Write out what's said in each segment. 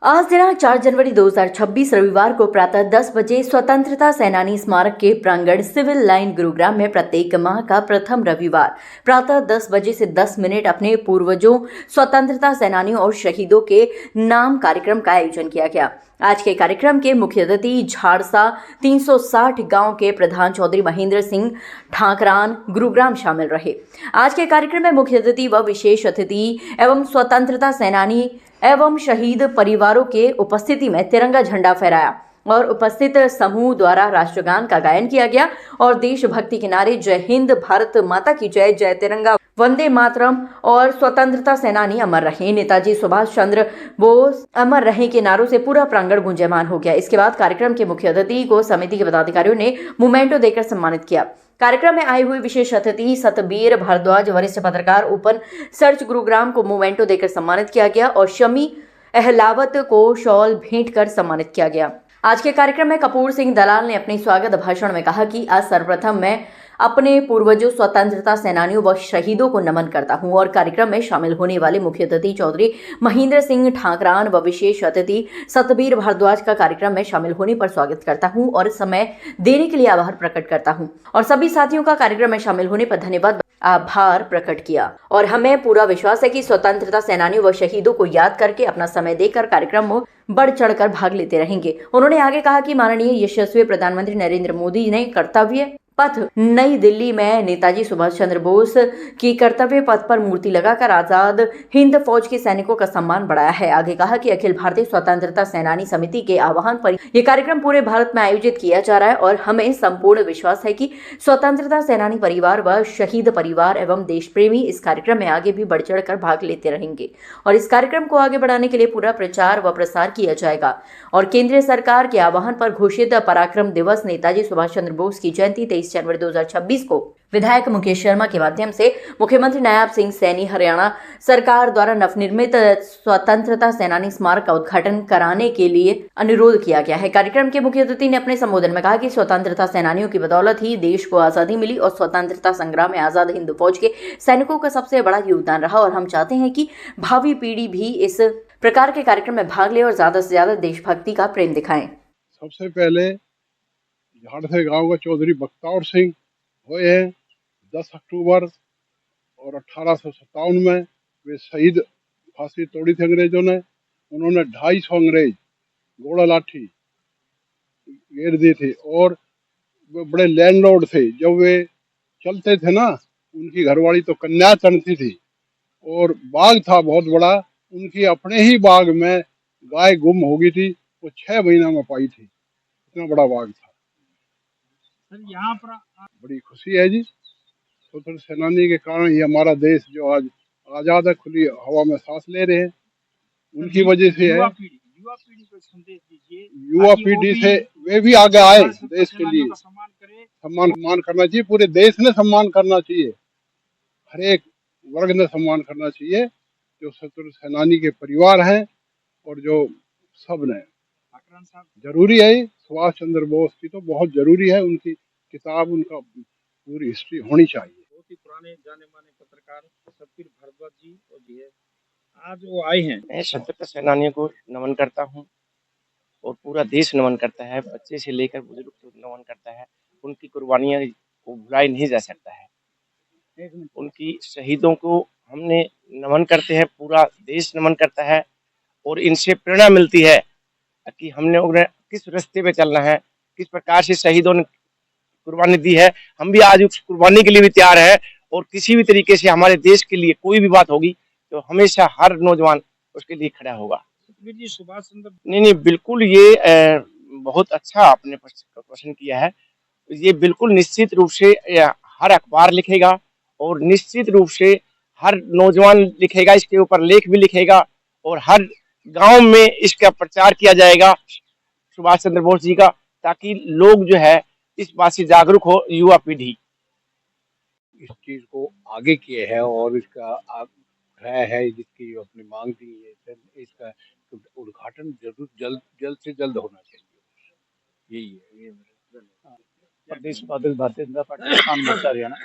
आज दिनांक 4 जनवरी 2026 रविवार को प्रातः 10 बजे स्वतंत्रता सेनानी स्मारक के प्रांगण सिविल लाइन गुरुग्राम में प्रत्येक माह का प्रथम रविवार प्रातः 10 बजे से 10 मिनट अपने पूर्वजों, स्वतंत्रता सेनानियों और शहीदों के नाम कार्यक्रम का आयोजन किया गया। आज के कार्यक्रम के मुख्य अतिथि झाड़सा 360 गांव के प्रधान चौधरी महेंद्र सिंह ठाकरान गुरुग्राम शामिल रहे। आज के कार्यक्रम में मुख्य अतिथि व विशेष अतिथि एवं स्वतंत्रता सेनानी एवं शहीद परिवारों के उपस्थिति में तिरंगा झंडा फहराया और उपस्थित समूह द्वारा राष्ट्रगान का गायन किया गया और देशभक्ति के नारे जय हिंद, भारत माता की जय, जय तिरंगा, वंदे मातरम और स्वतंत्रता सेनानी अमर रहे, नेताजी सुभाष चंद्र बोस अमर रहे के नारों से पूरा प्रांगण गुंजयमान हो गया। इसके बाद कार्यक्रम के मुख्य अतिथि को समिति के पदाधिकारियों ने मोमेंटो देकर सम्मानित किया। कार्यक्रम में आए हुए विशेष अतिथि सतबीर भारद्वाज, वरिष्ठ पत्रकार ओपन सर्च गुरुग्राम को मोमेंटो देकर सम्मानित किया गया और शमी अहलावत को शॉल भेंट कर सम्मानित किया गया। आज के कार्यक्रम में कपूर सिंह दलाल ने अपने स्वागत भाषण में कहा कि आज सर्वप्रथम मैं अपने पूर्वजों, स्वतंत्रता सेनानियों व शहीदों को नमन करता हूं और कार्यक्रम में शामिल होने वाले मुख्य अतिथि चौधरी महेंद्र सिंह ठाकरान व विशेष अतिथि सतबीर भारद्वाज का कार्यक्रम में शामिल होने पर स्वागत करता हूं और समय देने के लिए आभार प्रकट करता हूं और सभी साथियों का कार्यक्रम में शामिल होने पर धन्यवाद आभार प्रकट किया। और हमें पूरा विश्वास है कि स्वतंत्रता सेनानियों व शहीदों को याद करके अपना समय देकर कार्यक्रम में बढ़ चढ़कर भाग लेते रहेंगे। उन्होंने आगे कहा कि माननीय यशस्वी प्रधानमंत्री नरेंद्र मोदी ने कर्तव्य पथ नई दिल्ली में नेताजी सुभाष चंद्र बोस की कर्तव्य पथ पर मूर्ति लगाकर आजाद हिंद फौज के सैनिकों का सम्मान बढ़ाया है। आगे कहा कि अखिल भारतीय स्वतंत्रता सेनानी समिति के आह्वान पर यह कार्यक्रम पूरे भारत में आयोजित किया जा रहा है और हमें संपूर्ण विश्वास है कि स्वतंत्रता सेनानी परिवार व शहीद परिवार एवं देश प्रेमी इस कार्यक्रम में आगे भी बढ़ चढ़कर भाग लेते रहेंगे और इस कार्यक्रम को आगे बढ़ाने के लिए पूरा प्रचार व प्रसार किया जाएगा। और केंद्रीय सरकार के आह्वान पर घोषित पराक्रम दिवस नेताजी सुभाष चंद्र बोस की जयंती 23 जनवरी 2026 को विधायक मुकेश शर्मा के माध्यम से मुख्यमंत्री नायब सिंह सैनी हरियाणा सरकार द्वारा नवनिर्मित स्वतंत्रता सेनानी स्मारक का उद्घाटन कराने के लिए अनुरोध किया गया है। कार्यक्रम के मुख्य अतिथि ने अपने संबोधन में कहा कि स्वतंत्रता सेनानियों की बदौलत ही देश को आजादी मिली और स्वतंत्रता संग्राम में आजाद हिंद फौज के सैनिकों का सबसे बड़ा योगदान रहा और हम चाहते हैं कि भावी पीढ़ी भी इस प्रकार के कार्यक्रम में भाग ले और ज्यादा से ज्यादा देशभक्ति का प्रेम दिखाएं। सबसे पहले झाड़से गांव का चौधरी बख्तावर सिंह हुए हैं 10 अक्टूबर और 1857 में वे शहीद फांसी तोड़ी थी अंग्रेजों ने। उन्होंने 250 अंग्रेज घोड़ा लाठी घेर दी थी और वे बड़े लैंडलॉर्ड थे। जब वे चलते थे ना, उनकी घरवाली तो कन्या चढ़ती थी और बाग था बहुत बड़ा। उनकी अपने ही बाग में गाय गुम हो गई थी, वो 6 महीना में पाई थी, इतना बड़ा बाग था। सर यहाँ पर बड़ी खुशी है जी, स्वतंत्र सेनानी के कारण ये हमारा देश जो आज आजाद है, खुली हवा में सांस ले रहे हैं, उनकी वजह से है। युवा पीढ़ी से वे भी आगे आए, देश के लिए सम्मान करना चाहिए, पूरे देश ने सम्मान करना चाहिए, हर एक वर्ग ने सम्मान करना चाहिए जो स्वतंत्र सेनानी के परिवार हैं और जो सब ने। जरूरी है सुभाष चंद्र बोस की तो बहुत जरूरी है, उनकी किताब, उनका पूरी हिस्ट्री होनी चाहिए। बहुत ही पुराने जाने माने पत्रकार सतबीर भारद्वाज जी और जी है, आज वो आए हैं। मैं स्वतंत्रता सेनानियों को नमन करता हूं और पूरा देश नमन करता है, बच्चे से लेकर बुजुर्ग तक नमन करता है। उनकी कुर्बानियां को भुलाई नहीं जा सकता है। उनकी शहीदों को हमने नमन करते हैं, पूरा देश नमन करता है और इनसे प्रेरणा मिलती है कि हमने उन्हें किस रास्ते पे चलना है, किस प्रकार से शहीदों ने कुर्बानी दी है। हम भी आज उस कुर्बानी के लिए भी तैयार है और किसी भी तरीके से हमारे देश के लिए कोई भी बात होगी तो हमेशा हर नौजवान उसके लिए खड़ा होगा। जी सुभाष चंद्र नहीं, बिल्कुल ये बहुत अच्छा आपने प्रश्न किया है। ये बिल्कुल निश्चित रूप से हर अखबार लिखेगा और निश्चित रूप से हर नौजवान लिखेगा, इसके ऊपर लेख भी लिखेगा और हर गांव में इसका प्रचार किया जाएगा सुभाष चंद्र बोस जी का, ताकि लोग जो है इस बात से जागरूक हो, युवा पीढ़ी इस चीज को आगे किए है और इसका आग्रह है, जिसकी अपनी मांग थी, इसका उद्घाटन जरूर जल्द से जल्द होना चाहिए। यही है प्रदेश बादल भारतीय जनता पार्टी किसान मोर्चा हरियाणा।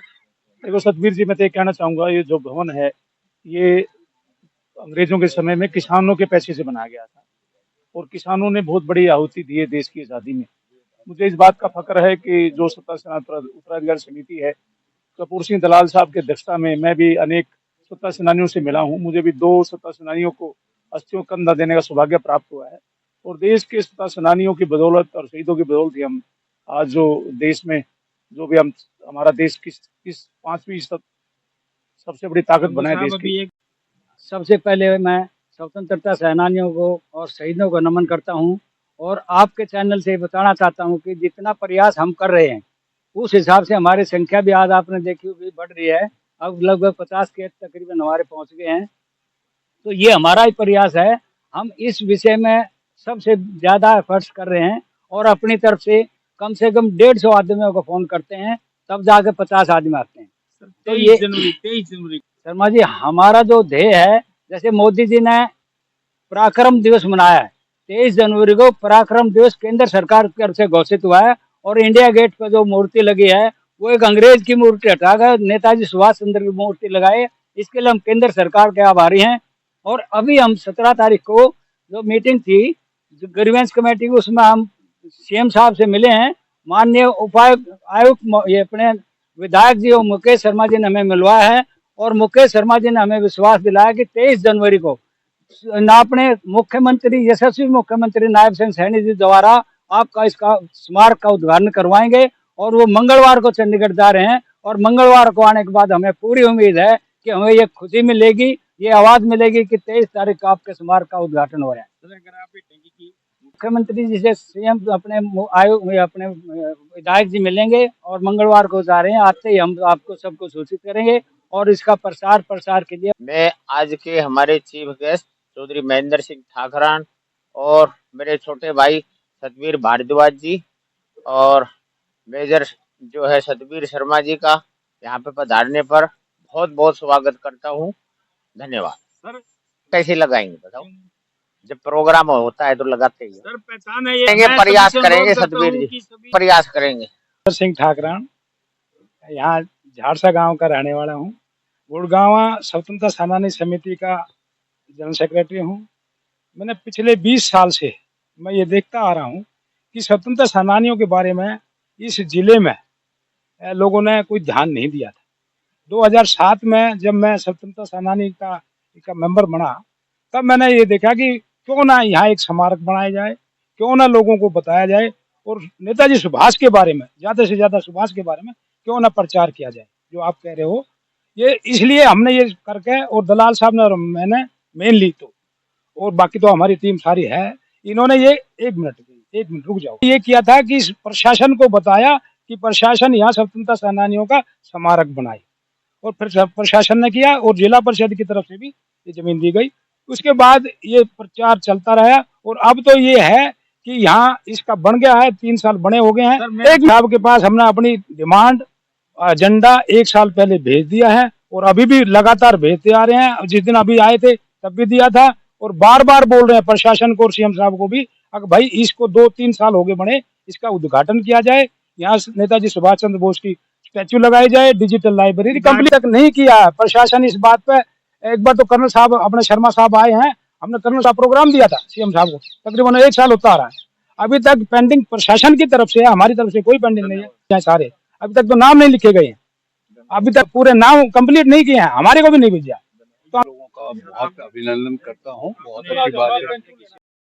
देखो सतबीर जी, मैं तो कहना चाहूंगा, ये जो भवन है ये अंग्रेजों के समय में किसानों के पैसे से बनाया गया था और किसानों ने बहुत बड़ी आहुति दी है देश की आज़ादी में। मुझे इस बात का फक्र है कि जो सत्ता सेना उत्तराधिकारी समिति है, कपूर सिंह दलाल साहब की अध्यक्षता में, मैं भी अनेक सत्ता सेनानियों से मिला हूँ। मुझे भी 2 सत्ता सेनानियों को अस्थियों का कंधा देने का सौभाग्य प्राप्त हुआ है और देश के सत्ता सेनानियों की बदौलत और शहीदों की बदौलत ही हम आज जो देश में जो भी हम हमारा देश किस 5वीं सबसे बड़ी ताकत बनाए देश की। सबसे पहले मैं स्वतंत्रता सेनानियों को और शहीदों को नमन करता हूं और आपके चैनल से बताना चाहता हूं कि जितना प्रयास हम कर रहे हैं उस हिसाब से हमारी संख्या भी आज आपने देखी होगी बढ़ रही है। अब लगभग 50 के तकरीबन हमारे पहुंच गए हैं। तो ये हमारा ही प्रयास है। हम इस विषय में सबसे ज़्यादा एफर्ट्स कर रहे हैं और अपनी तरफ से कम 150 आदमियों को फ़ोन करते हैं, तब जाके 50 आदमी आते हैं। तो ये 23 जनवरी शर्मा जी हमारा जो ध्येय है, जैसे मोदी जी ने पराक्रम दिवस मनाया है, 23 जनवरी को पराक्रम दिवस केंद्र सरकार की तरफ से घोषित हुआ है और इंडिया गेट पर जो मूर्ति लगी है वो एक अंग्रेज की मूर्ति हटाकर नेताजी सुभाष चंद्र की मूर्ति लगाए। इसके लिए हम केंद्र सरकार के आभारी हैं। और अभी हम 17 तारीख को जो मीटिंग थी जो ग्रीवेंस कमेटी की, उसमें हम सीएम साहब से मिले हैं। माननीय उपायुक्त आयुक्त ये अपने विधायक जी और मुकेश शर्मा जी ने हमें मिलवाया है और मुकेश शर्मा जी ने हमें विश्वास दिलाया कि 23 जनवरी को अपने मुख्यमंत्री यशस्वी मुख्यमंत्री नायब सिंह सैनी जी द्वारा आपका इसका स्मारक का उद्घाटन करवाएंगे और वो मंगलवार को चंडीगढ़ जा रहे हैं। और मंगलवार को आने के बाद हमें पूरी उम्मीद है कि हमें ये खुशी मिलेगी, ये आवाज मिलेगी कि 23 तारीख को आपके स्मारक का उद्घाटन हो रहा है। मुख्यमंत्री जी से सीएम अपने विधायक जी मिलेंगे और मंगलवार को जा रहे हैं। आते ही हम आपको सबको सूचित करेंगे और इसका प्रसार के लिए मैं आज के हमारे चीफ गेस्ट चौधरी महेंद्र सिंह ठाकरान और मेरे छोटे भाई सतवीर भारद्वाज जी और मेजर जो है सतवीर शर्मा जी का यहाँ पे पधारने पर बहुत बहुत स्वागत करता हूँ। धन्यवाद। सर कैसे लगाएंगे बताओ? जब प्रोग्राम होता है तो लगाते ही सर पहचान है ये, प्रयास करेंगे सतवीर जी, प्रयास करेंगे। सिंह ठाकरान, यहाँ झाड़सा गांव का रहने वाला हूँ। गुड़गांव स्वतंत्रता सेनानी समिति का जनरल सेक्रेटरी हूँ। मैंने पिछले 20 साल से मैं ये देखता आ रहा हूँ कि स्वतंत्रता सेनानियों के बारे में इस जिले में लोगों ने कोई ध्यान नहीं दिया था। 2007 में जब मैं स्वतंत्रता सेनानी का मेंबर बना, तब मैंने ये देखा कि क्यों ना यहाँ एक स्मारक बनाया जाए, क्यों ना लोगों को बताया जाए और नेताजी सुभाष के बारे में ज़्यादा से ज़्यादा सुभाष के बारे में क्यों ना प्रचार किया जाए। जो आप कह रहे हो ये इसलिए हमने ये करके, और दलाल साहब ने और मैंने मेनली तो, और बाकी तो हमारी टीम सारी है, इन्होंने ये एक मिनट रुक जाओ, ये किया था कि प्रशासन को बताया कि प्रशासन यहाँ स्वतंत्रता सेनानियों का स्मारक बनाए और फिर प्रशासन ने किया और जिला परिषद की तरफ से भी ये जमीन दी गई। उसके बाद ये प्रचार चलता रहा और अब तो ये है कि यहाँ इसका बन गया है। 3 साल बने हो गए हैं। एक साहब के पास हमने अपनी डिमांड एजेंडा 1 साल पहले भेज दिया है और अभी भी लगातार भेजते आ रहे हैं। जिस दिन अभी आए थे तब भी दिया था और बार बार बोल रहे हैं प्रशासन को और सीएम साहब को भी, अगर भाई इसको 2-3 साल हो गए बने, इसका उद्घाटन किया जाए, यहाँ नेताजी सुभाष चंद्र बोस की स्टैचू लगाई जाए, डिजिटल लाइब्रेरी कंप्लीट तक नहीं किया है प्रशासन। इस बात पे एक बार तो कर्नल साहब अपने शर्मा साहब आए हैं, हमने कर्नल साहब प्रोग्राम दिया था सीएम साहब को, तकरीबन 1 साल होता आ रहा है। अभी तक पेंडिंग प्रशासन की तरफ से है, हमारी तरफ से कोई पेंडिंग नहीं है। सारे अभी तक तो नाम नहीं लिखे गए हैं, अभी तक पूरे नाम कंप्लीट नहीं किए हैं, हमारे को भी नहीं भेजा। लोगों का बहुत अभिनंदन करता हूँ, बहुत अच्छी बात है।